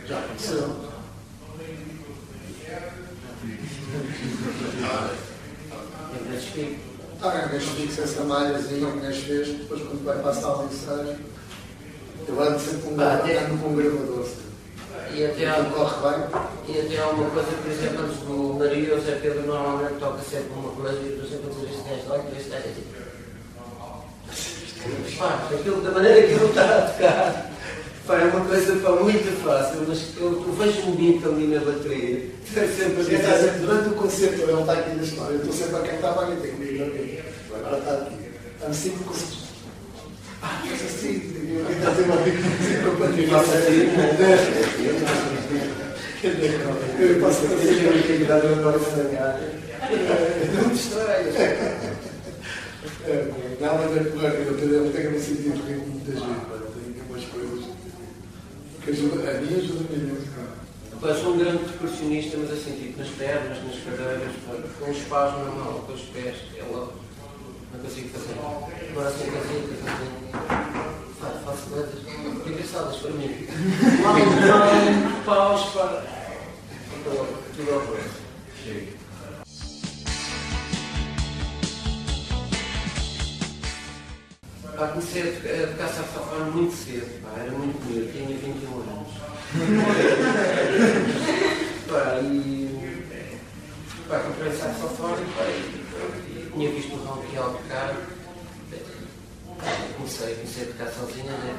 Já aconteceu. Em vez de essa malhazinha, um gajo fez, depois quando vai para a sala de ensaio, eu ando sempre com um gravador. E até há uma coisa, por exemplo, antes do Maria, o Zé Pedro normalmente toca sempre uma coisa e eu sempre dizer este gajo lá e este gajo assim. Pá, aquilo, da maneira que ele está a tocar, pá, é uma coisa pá, muito fácil, mas eu vejo um beat ali na bateria. Durante o concerto, ele está aqui na história, eu estou sempre a cantar, vai ter comigo na vida. Agora está aqui. Está-me sempre com os. Mas assim, eu tenho que fazer uma rica para ter faço assim. Eu posso fazer uma atividade agora estragar. Não te estranhas. Não, mas é correto, eu tenho me sentido rico muitas vezes. Tenho umas coisas que a mim ajuda-me imenso. Eu sou um grande percussionista, mas assim, tipo, nas pernas, nas cadeiras, com os pás na mão, com os pés, é logo. Não consigo fazer. Agora assim, faço coisas engraçadas para mim. Maldição, paus, para. Tudo ao rosto. Chega. Comecei a tocar saxofone muito cedo, pá, era muito miúdo, tinha 21 anos. Comprei saxofone e tinha visto o João Pial tocar. Comecei a tocar sozinha, né?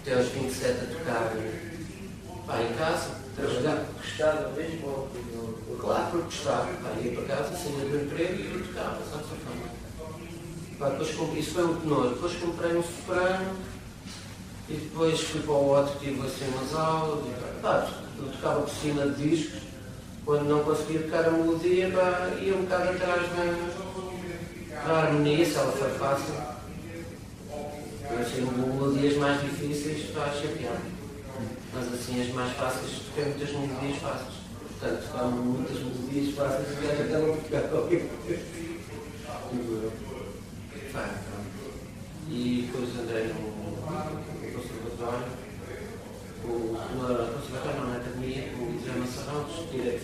Até aos 27 a tocar em casa. Gostava mesmo? Claro, porque gostava. Ia para casa, saía do emprego e eu tocava saxofone. Isso foi um tenor. Depois comprei um soprano e depois fui para o outro, tive assim umas aulas. Eu tocava por cima de discos. Quando não conseguia tocar a melodia, ia um bocado atrás da harmonia, se ela for fácil. Eu achei melodias mais difíceis para chatear. Mas assim, as mais fáceis, toquei muitas melodias fáceis. Portanto, tocavam muitas melodias fáceis e já estavam a tocar qualquer coisa. E depois andei no conservatório, na academia, com o Guilherme Serrão,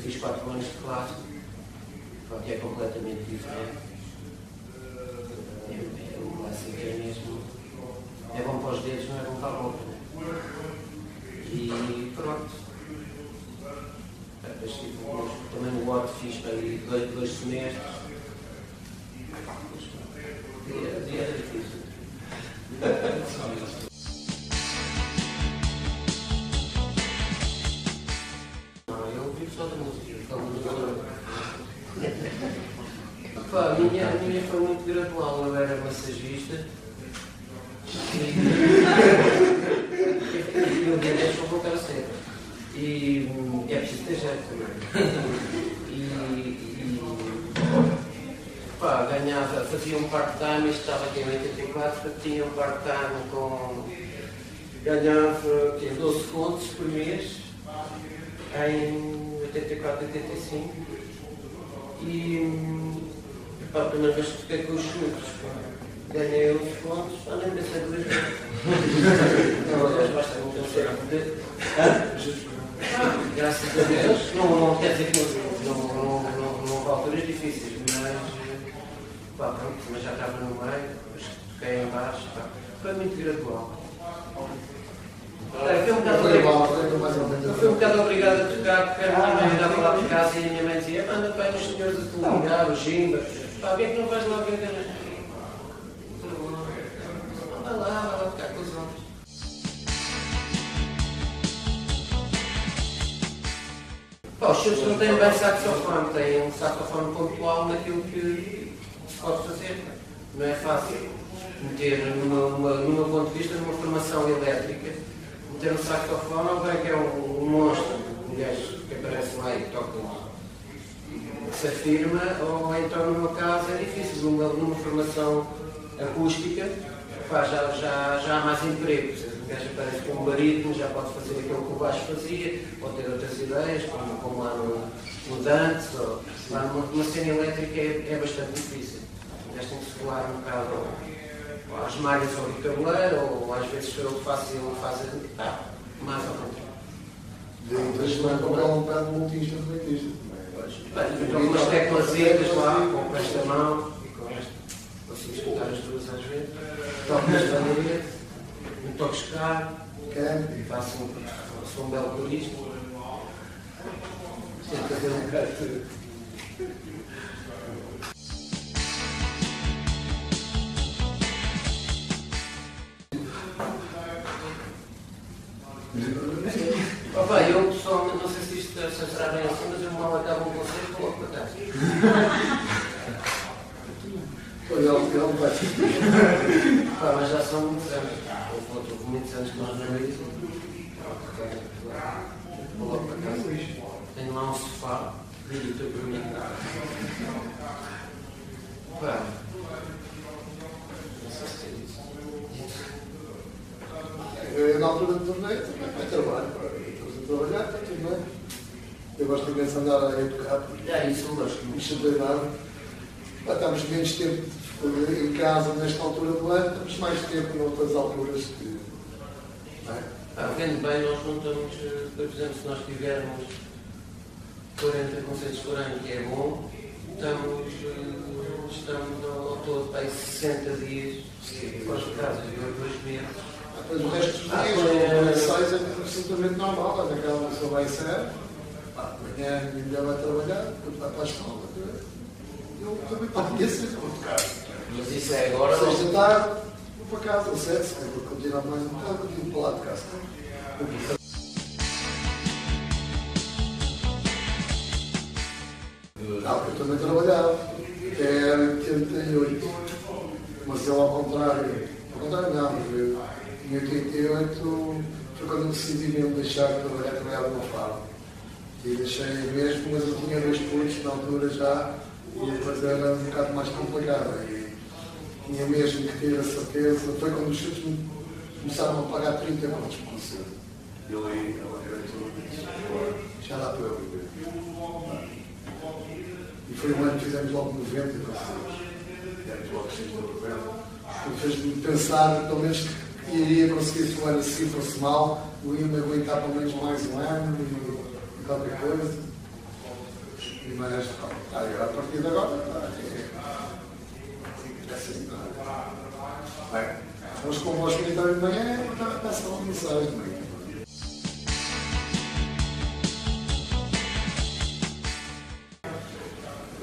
fiz 4 anos de clássico, que é completamente diferente. O clássico é mesmo, é bom para os dedos, não é bom para a boca, né? E pronto. Depois também no Word fiz para aí 2 semestres. Era difícil. Eu vivo só da música. A minha foi muito gradual. Eu era massagista. E eu dei para voltar a ser. E é preciso ter jeito também. Ganhava, fazia um part-time, isto estava aqui em 84, tinha um part-time ganhava 12 contos por mês, em 84, 85, a primeira vez que toquei com os chutes, ganhei 11 contos, nem pensei 2 vezes. Não, aliás, basta não pensar a poder. Graças a Deus, não quer dizer que não houve alturas difíceis, mas já estava no meio, depois toquei em baixo, foi muito gradual. Eu fui um bocado obrigado a tocar, porque a minha mãe andava lá por casa e a minha mãe dizia: anda para os senhores a te ligar, o Jimba, por que é que não vais lá ver a vai lá tocar com os outros. Os chutes não têm bem saxofone, têm um saxofone pontual naquilo que se pode fazer. Não é fácil meter, no meu ponto de vista, numa formação elétrica, meter um saxofone, ou bem que é um monstro, um gajo que aparece lá e toca, que se afirma, ou então numa casa é difícil, numa formação acústica, já há mais emprego. O gajo aparece com um barítono, já pode fazer aquilo que o baixo fazia, pode ter outras ideias, como lá no Dantes, ou lá numa cena elétrica é bastante difícil. O gajo tem que se colar um bocado às malhas ou do tabuleiro, ou às vezes eu faço ele faz mais ao contrário. Daí não é comprar um bocado multista de multista. Então, umas teclazitas lá, com esta mão e com esta. Consigo escutar as duas às vezes. Toco nas bandeiras, me toco escar, faço sou um belo corista. Tento fazer um bocado de tudo. Opa, eu pessoalmente não sei se isto será bem assim, mas eu mal acabo um concerto e coloco para trás. Ele vai. Pá, mas já são muitos anos. Houve muitos anos que nós não isso. Coloco para casa. Tenho lá um sofá, dividido por mim. Pá, não sei se tem isso. Eu, na altura do torneio, também vai trabalho. Estou a trabalhar, está tudo bem. Eu gosto imenso de andar a educar. É isso, eu gosto Me muito. chatei nada. Estamos menos tempo em casa nesta altura do ano, temos mais tempo noutras alturas que. Não é? Vendo bem, nós não estamos, por exemplo, se nós tivermos 40 concertos por ano, que é bom, estamos ao todo para aí 60 dias fora de casa, 2 meses. Depois o resto dos dias, com 6 é absolutamente normal, naquela pessoa vai ser. Amanhã a minha mulher vai trabalhar, depois vai para a escola. Eu também para a minha sexta vou tocar. Mas isso é agora. Sexta tarde, vou para casa, às 7, se eu continuar mais um bocado, continuo para lá de casa. Não, eu também trabalhava, até 88, mas eu ao contrário não, mas eu, em 88 foi quando eu decidi mesmo deixar de trabalhava no Faro. E deixei mesmo, mas eu tinha 2 putos na altura já, e a coisa era um bocado mais complicada. E tinha mesmo que ter a certeza, foi quando os chutes me começaram a pagar 30 pontos por concerto. E eu aí, já dá para eu viver. E foi um ano que fizemos logo 90 concertos. Fizemos logo 6 de novembro. Fez-me pensar, pelo menos, que iria conseguir, se o ano assim fosse mal, eu ia me aguentar pelo menos mais um ano e qualquer coisa. Mas, a partir de agora, é assim. Bem, vamos com o vosso militar de manhã e passa uma mensagem de manhã.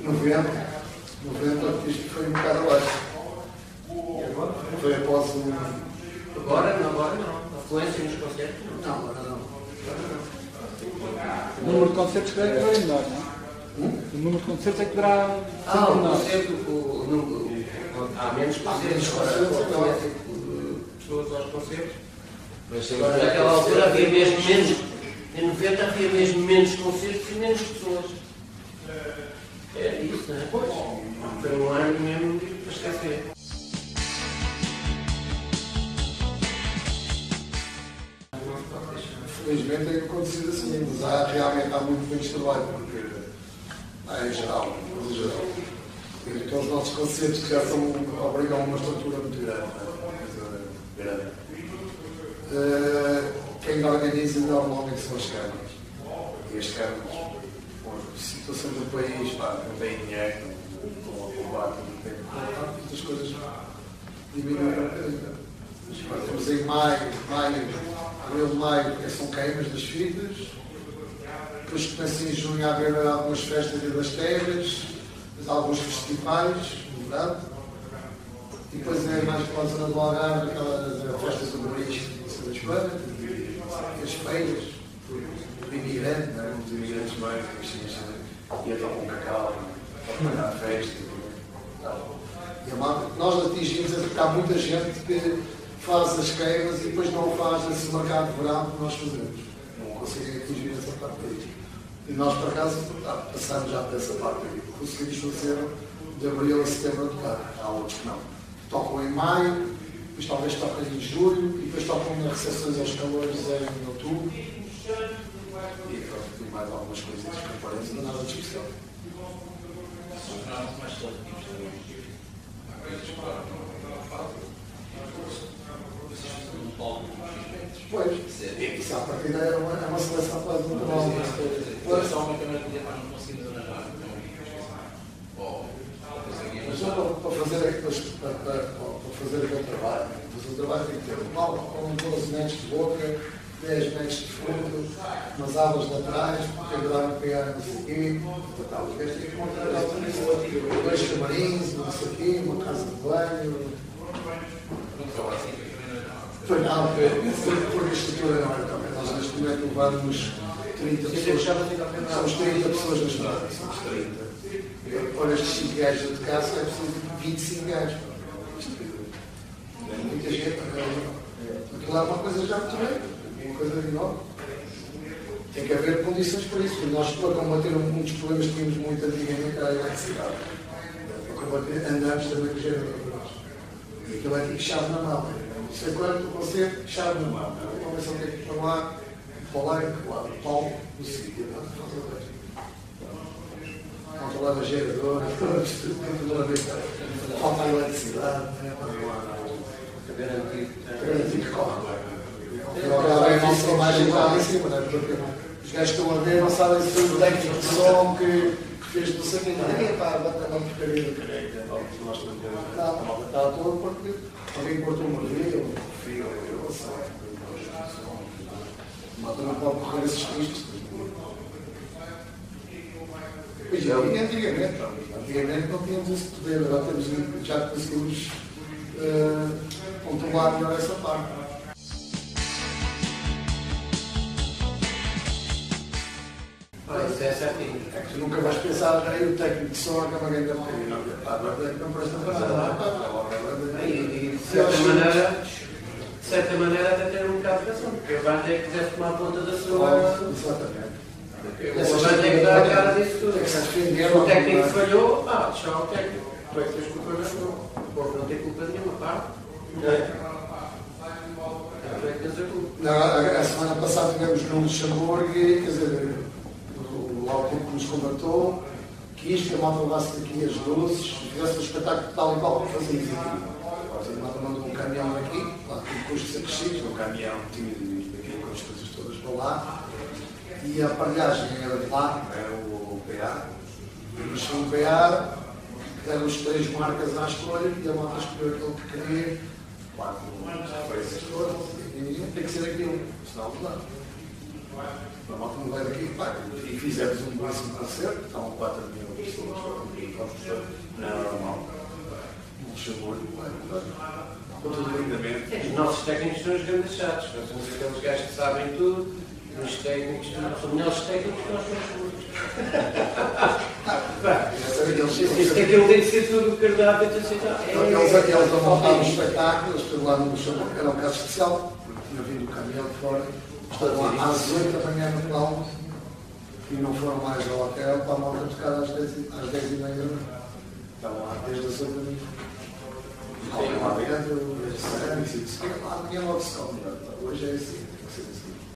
Novembro, isto foi um bocado abaixo. Foi após um. Agora não. Afluência nos concertos? Não, agora não. O número de concertos creio que vai menor, não é? O número de concertos é que poderá ser O menor. concerto, há menos concertos, afluência de pessoas aos concertos. Mas agora naquela altura havia mesmo menos, em 90 havia mesmo menos concertos e menos pessoas. É isso, não é? Pois. Foi um ano mesmo para esquecer. Felizmente tem acontecido assim, mas realmente há muito menos trabalho, porque em geral. E aqueles nossos concertos que já obrigam a uma estrutura muito grande. Quem organiza normalmente são as câmaras. E as câmaras, com a situação do país, não tem dinheiro, não combate, não tem. Muitas coisas diminuem. Temos em abril, maio, são queimas das fitas. Depois começa em junho a haver algumas festas das terras, alguns festivais no verão. E depois é mais para a zona do Algarve, aquelas festas do Marisco, da Espanha, as feiras, do imigrante, os imigrantes vêm, e então com cacau, para pagar a festa. E nós atingimos é porque há muita gente que faz as queimas e depois não faz esse mercado de verão que nós fazemos. Não conseguem atingir essa parte aí. E nós, por acaso, passamos já dessa parte aí. Conseguimos fazer de abril a setembro a tocar. Há outros que não. Tocam em maio, depois talvez tocam em julho, e depois tocam nas recepções aos calores em outubro. E pronto, tem mais algumas coisinhas que aparecem, mas nada de especial. Pois, isso à partida é uma seleção quase muito mal. Pois, só uma câmera de não conseguimos arranjar. Mas para fazer aquele trabalho, o trabalho tem que ter um palco com 12 metros de boca, 10 metros de fundo, umas abas laterais, pendurar no PA, não sei o quê, os gajos têm que montar dois camarins, não sei o quê, uma casa de banho. Foi não, porque a estrutura não é também. Nós neste momento levamos 30 pessoas, somos 30 pessoas na estrada, somos 30. Olha, estes 5 gajos de casa, é preciso 25 gajos. É muita gente, aquilo é uma coisa já muito bem, uma coisa de novo. Tem que haver condições para isso, porque nós, para combater muitos problemas que tínhamos muito antigamente, era a eletricidade. Para combater, andamos também com geradores. E aquilo é tipo chave na mão. Isso é quando você chave na mão. Uma pessoa tem que ir para lá, o pau do sítio. Controlar a geradora, falta a eletricidade, garantir que corre. Agora a nossa imagem está lá em cima, porque os gajos que estão a ver não sabem se foi o técnico de som que fez não sei o que. Ninguém está a bater uma porcaria da careca. Não, a malta está toda porque alguém cortou uma orelha, um fio, eu não sei. A malta não pode correr esses riscos. E antigamente não tínhamos esse poder, agora já conseguimos controlar melhor essa parte. Isso é certinho. É que tu nunca vais pensar, aí o técnico de som acaba ganhando um bocadinho. Agora não presta para nada. E de certa maneira até ter um bocado de razão, porque a banda é que deve tomar conta da sua. Exatamente. A banda tem que dar a cara disso tudo. Se o técnico falhou, deixa o técnico. Tu é que tens culpa da sua. O povo não tem culpa nenhuma, parte. Tu é que tens a culpa. A semana passada tivemos no Luxemburgo e, quer dizer, o Alcântara nos contratou, quis que a malta levasse daqui as luzes, fizesse um espetáculo tal e qual que fazíamos aqui. A malta mandou um caminhão daqui, lá com custos acrescidos, um caminhão tinha daqui com as coisas todas para lá. E a aparelhagem era de lá, era o PA. E chegou o PA, deram os 3 marcas à escolha e a malta escolheu aquilo que queria. 4 preços todos, e tem que ser aquilo, senão não dá. A malta não vai daqui, e fizemos um máximo concerto, estavam 4 mil pessoas, não era normal. Não chamou, tudo lindamente. Os nossos técnicos são os grandes chatos, nós somos aqueles gajos que sabem tudo. Os técnicos, são melhores técnicos que nós somos. Isto é que ele tem que ser tudo cardápio, tem que ser. Eles a montar um espetáculo, eles lá no Luxemburgo, era um caso especial, tinha vindo o caminhão de fora, estavam lá às 8 da manhã no palco e não foram mais ao hotel para a malta tocar às 10h30. Estavam lá desde as 8 da manhã. Alguém lá dentro, amanhã logo se come, hoje é assim.